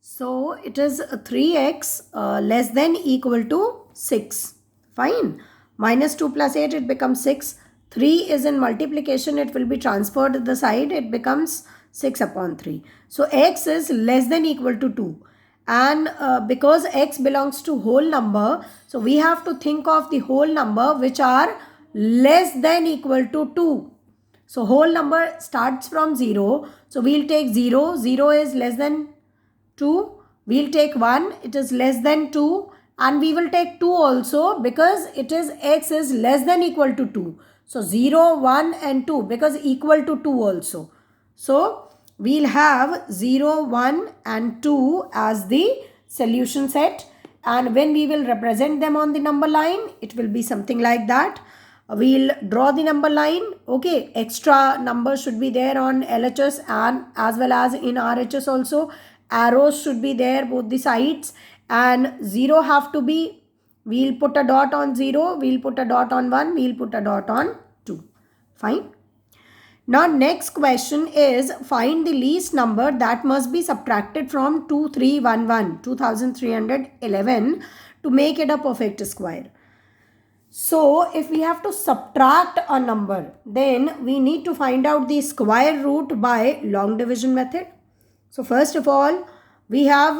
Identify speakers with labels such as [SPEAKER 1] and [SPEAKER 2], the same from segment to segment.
[SPEAKER 1] So it is 3x less than equal to 6. Fine. Minus 2 plus 8, it becomes 6. 3 is in multiplication, it will be transferred to the side, it becomes 6 upon 3. So x is less than equal to 2. And because x belongs to whole number, so we have to think of the whole number which are less than equal to 2. So whole number starts from 0. So we'll take 0. 0 is less than 2. We'll take 1. It is less than 2. And we will take 2 also because it is x is less than equal to 2. So 0, 1 and 2 because equal to 2 also. So we'll have 0, 1 and 2 as the solution set. And when we will represent them on the number line, it will be something like that. We'll draw the number line. Okay, extra numbers should be there on LHS and as well as in RHS also. Arrows should be there both the sides, and 0 have to be, we'll put a dot on 0, we'll put a dot on 1, we'll put a dot on 2. Fine. Now next question is find the least number that must be subtracted from 2311 to make it a perfect square. So if we have to subtract a number, then we need to find out the square root by long division method. So first of all, we have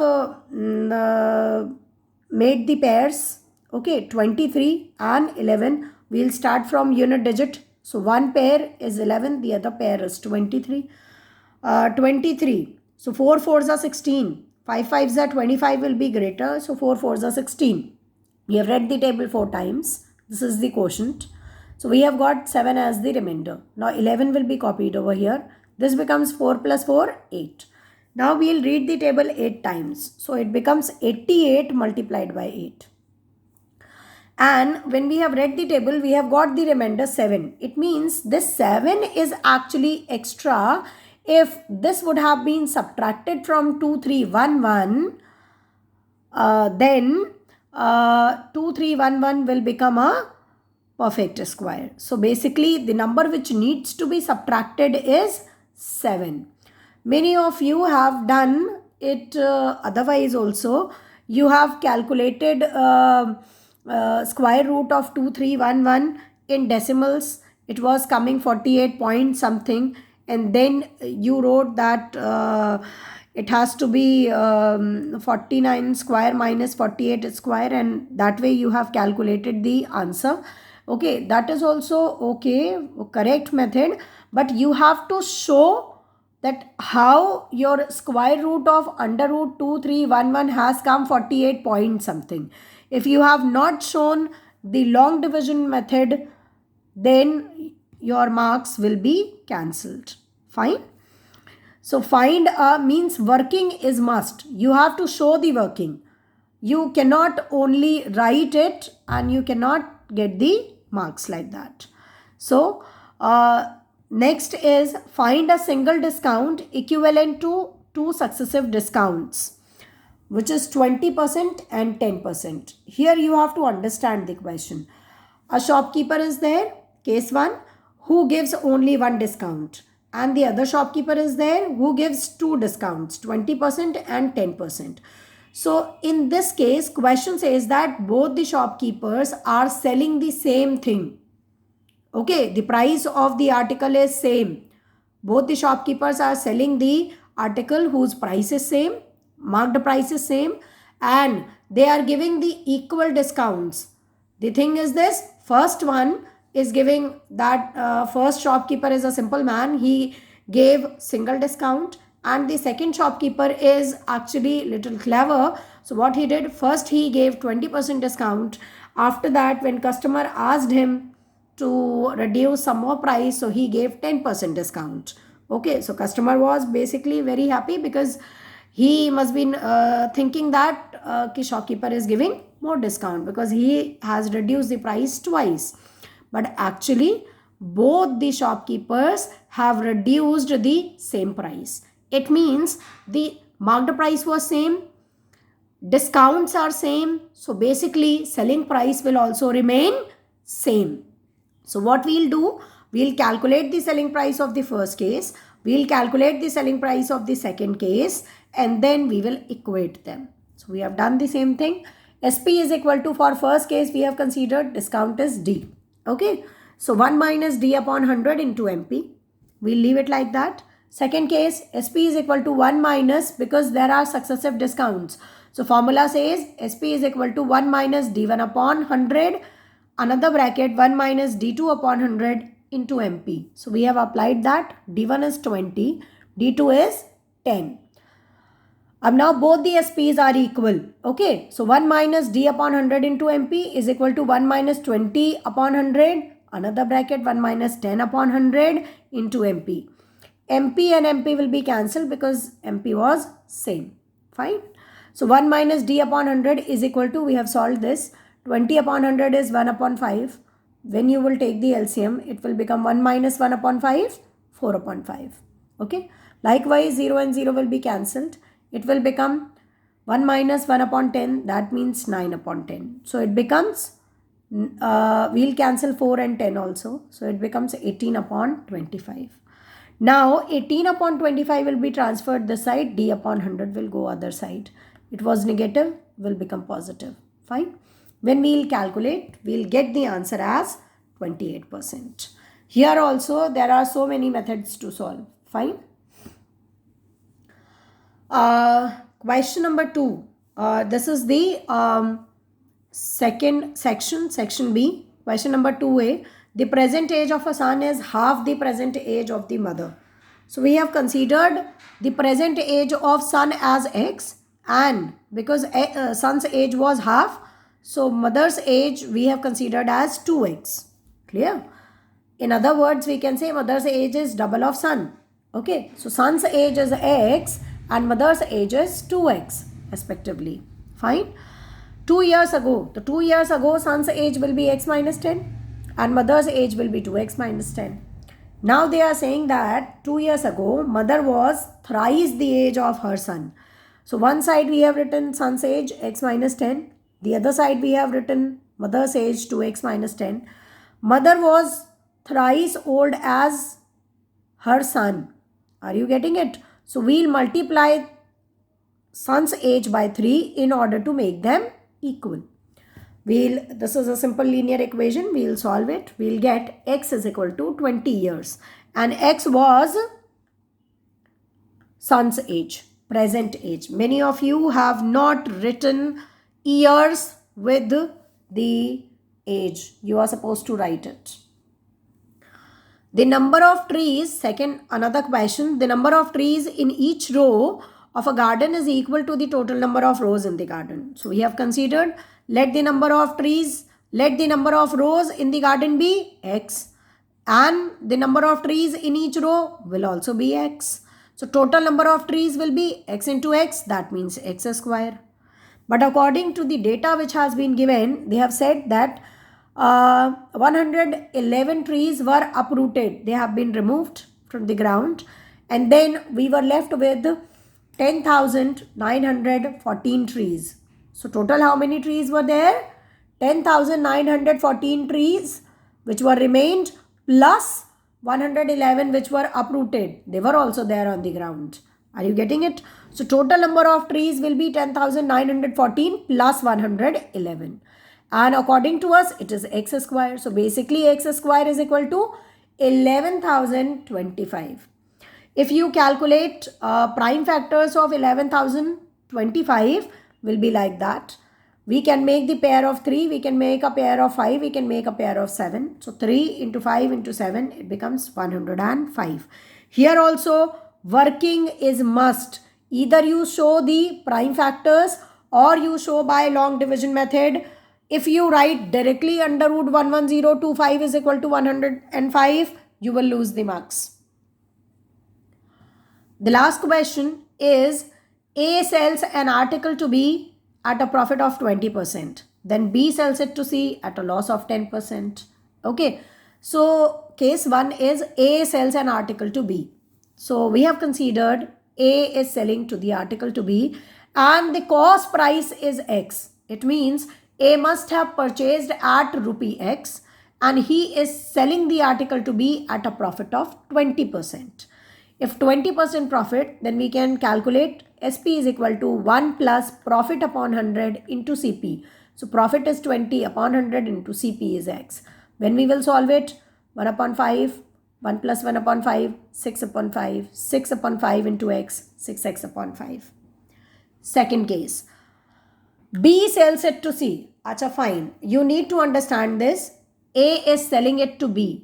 [SPEAKER 1] made the pairs. Okay, 23 and 11. We'll start from unit digit. So one pair is 11, the other pair is 23. 23. So 4 4s are 16. 5 5s are 25 will be greater. So 4 4s are 16. We have read the table 4 times. This is the quotient. So we have got 7 as the remainder. Now 11 will be copied over here. This becomes 4 plus 4, 8. Now we will read the table 8 times. So it becomes 88 multiplied by 8. And when we have read the table, we have got the remainder 7. It means this 7 is actually extra. If this would have been subtracted from 2311, then 2311 will become a perfect square. So basically the number which needs to be subtracted is 7. Many of you have done it otherwise also. You have calculated square root of 2311 in decimals. It was coming 48 point something, and then you wrote that it has to be 49 square minus 48 square, and that way you have calculated the answer. Okay, that is also okay, correct method, but you have to show that how your square root of under root 2311 has come 48 point something. If you have not shown the long division method, then your marks will be cancelled. Fine. So find means working is must. You have to show the working. You cannot only write it and you cannot get the marks like that. So next is find a single discount equivalent to two successive discounts, which is 20% and 10%. Here you have to understand the question. A shopkeeper is there, case 1, who gives only one discount, and the other shopkeeper is there who gives two discounts, 20% and 10%. So in this case, question says that both the shopkeepers are selling the same thing. Okay, the price of the article is same. Both the shopkeepers are selling the article whose price is same, marked price is same, and they are giving the equal discounts. The thing is this, first one is giving that first shopkeeper is a simple man. He gave single discount, and the second shopkeeper is actually little clever. So what he did, first he gave 20% discount. After that, when customer asked him to reduce some more price, so he gave 10% discount. Okay, so customer was basically very happy because he must be thinking that ki shopkeeper is giving more discount because he has reduced the price twice. But actually both the shopkeepers have reduced the same price. It means the marked price was same, discounts are same, so basically selling price will also remain same. So what we'll do, we'll calculate the selling price of the first case, We'll calculate the selling price of the second case and then we will equate them. So we have done the same thing. SP is equal to, for first case we have considered discount is D. Okay. So 1 minus D upon 100 into MP. We'll leave it like that. Second case, SP is equal to 1 minus, because there are successive discounts. So formula says SP is equal to 1 minus D1 upon 100. Another bracket 1 minus D2 upon 100 into MP. So we have applied that. D1 is 20. D2 is 10. Now both the SPs are equal. Okay. So 1 minus D upon 100 into MP is equal to 1 minus 20 upon 100. Another bracket 1 minus 10 upon 100 into MP. MP and MP will be cancelled because MP was same. Fine. So 1 minus D upon 100 is equal to, we have solved this. 20 upon 100 is 1 upon 5. When you will take the LCM, it will become 1 minus 1 upon 5, 4 upon 5. Okay. Likewise, 0 and 0 will be cancelled. It will become 1 minus 1 upon 10. That means 9 upon 10. So it becomes, we'll cancel 4 and 10 also. So it becomes 18 upon 25. Now 18 upon 25 will be transferred this side. D upon 100 will go other side. It was negative, will become positive. Fine. When we'll calculate, we'll get the answer as 28%. Here also there are so many methods to solve. Fine. Question number 2. This is the second section, section B. Question number 2A. The present age of a son is half the present age of the mother. So we have considered the present age of son as X, and because son's age was half, so mother's age we have considered as 2X. Clear? In other words, we can say mother's age is double of son. Okay. So son's age is X and mother's age is 2X respectively. Fine. 2 years ago, the 2 years ago son's age will be X minus 10 and mother's age will be 2X minus 10. Now they are saying that 2 years ago mother was thrice the age of her son. So one side we have written son's age X minus 10. The other side we have written mother's age 2X minus 10. Mother was thrice old as her son. Are you getting it? So we'll multiply son's age by 3 in order to make them equal. This is a simple linear equation. We'll solve it. We'll get X is equal to 20 years. And X was son's age, present age. Many of you have not written years with the age. You are supposed to write it. The number of trees, another question. The number of trees in each row of a garden is equal to the total number of rows in the garden. So we have considered, let the number of rows in the garden be X, and the number of trees in each row will also be X. So total number of trees will be X into X, that means X square. But according to the data which has been given, they have said that 111 trees were uprooted. They have been removed from the ground, and then we were left with 10,914 trees. So total how many trees were there? 10,914 trees which were remained plus 111 which were uprooted. They were also there on the ground. Are you getting it? So total number of trees will be 10,914 plus 111. And according to us, it is X square. So basically X square is equal to 11,025. If you calculate prime factors of 11,025 will be like that. We can make the pair of 3, we can make a pair of 5, we can make a pair of 7. So 3 into 5 into 7, it becomes 105. Here also working is must. Either you show the prime factors or you show by long division method. If you write directly under root 11025 is equal to 105, you will lose the marks. The last question is, A sells an article to B at a profit of 20%. Then B sells it to C at a loss of 10%. Okay. So case 1 is A sells an article to B. So we have considered A is selling to the article to B and the cost price is X. It means A must have purchased at rupee X and he is selling the article to B at a profit of 20%. If 20% profit, then we can calculate SP is equal to 1 plus profit upon 100 into CP. So profit is 20 upon 100 into CP is X. When we will solve it, 1 upon 5, 1 plus 1 upon 5, 6 upon 5, 6 upon 5 into X, 6X upon 5. Second case, B sells it to C. Acha, fine. You need to understand this. A is selling it to B.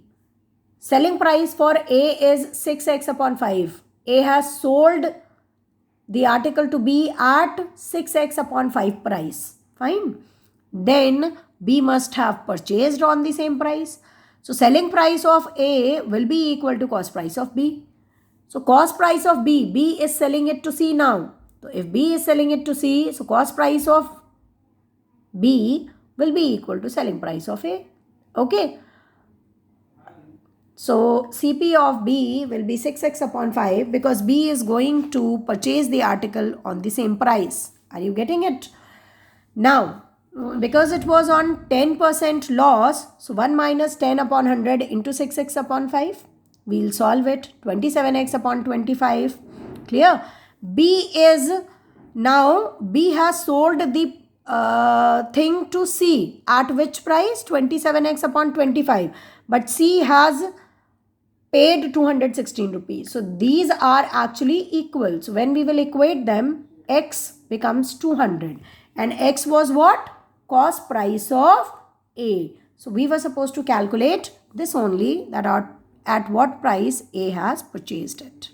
[SPEAKER 1] Selling price for A is 6x upon 5. A has sold the article to B at 6x upon 5 price. Fine. Then B must have purchased on the same price. So selling price of A will be equal to cost price of B. So cost price of B is selling it to C now. So if B is selling it to C, so cost price of B will be equal to selling price of A. Okay. So CP of B will be 6x upon 5 because B is going to purchase the article on the same price. Are you getting it? Now, because it was on 10% loss, so 1 minus 10 upon 100 into 6x upon 5. We'll solve it. 27x upon 25. Clear? B has sold the thing to C at which price? 27x upon 25. But C has paid 216 rupees. So these are actually equal. So when we will equate them, X becomes 200. And X was what? Cost price of A. So we were supposed to calculate this only, that at what price A has purchased it.